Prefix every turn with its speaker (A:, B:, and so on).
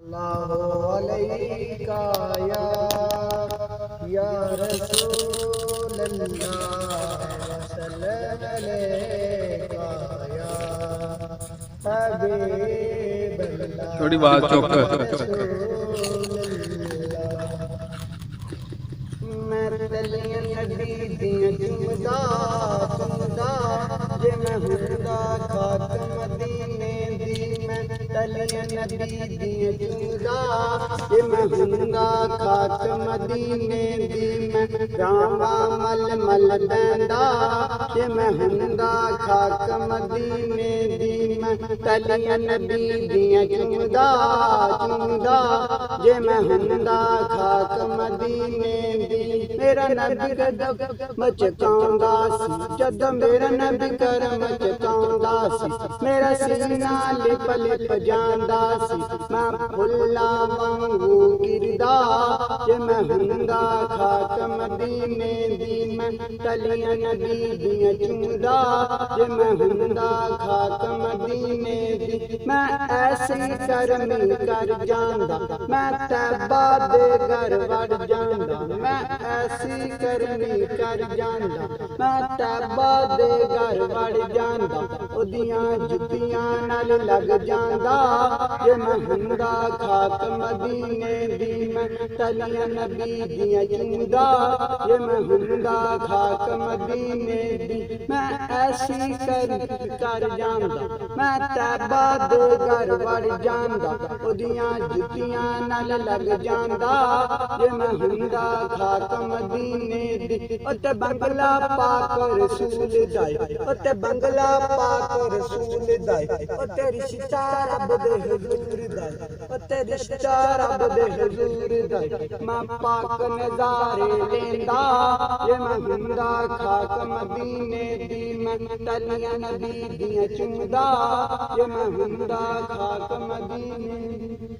A: अल्लाहु अलैका या रसूल अल्लाह वसल्लम अलैका या हबीब अल्लाह।
B: थोड़ी बात चौक
A: मैं तलियां नबी दियां चुमदा चुमदा जे मैं हुंदा खाक मदीने दी। मैं तलियां नबी दियां चुमदा जे मैं हुंदा खाक मदीने दी। मैं रामा मल मल बैंदा जे मैं हुंदा खाक मदीने दी। मैं तलियां नबी दियां चुमदा चुमदा जे मैं हुंदा खाक मदीने दी। मेरा नबी कदम मचकाउंदा सी जद मेरा नबी करम मचकाउंदा सी। मेरा सीना लिप लिप जांदा सी मैं फुल्ला वांगू गिरदा जे मैं हुंदा खाक मदीने दी। मैं तलियां नबी दियां चुमदा जे मैं हुंदा खाक मदीने दी। मैं ऐसी करमी कर जांदा मैं तैबा दे घर वड़ जांदा। मैं ऐसी करनी कर जांदा मैं तैबा दे घर वड़ जांदा। ओदियां जुत्तियां नाल लग जांदा जे मैं हुंदा खाक मदीने दी। मैं तलियां नबी दियां चुमदा जे मैं हुंदा खाक मदीने दी। मैं ऐसी करनी कर जांदा मैं तैबा दे घर वड़ जांदा। ओदियां जुत्तियां नाल लग जांदा जे मैं हुंदा खाक मदीने दी। ओते बंगला पाक रसूल दाई ओते बंगला पाक रसूल दाई ओते रिश्ता रब दे हुजूर दाई ओते रिश्ता रब दे हुजूर दाई। मैं पाक नज़ारे लेंदा जे मैं हुंदा खाक मदीने दी। मैं तलियां नबी दियां चुमदा जे मैं हुंदा खाक मदीने दी।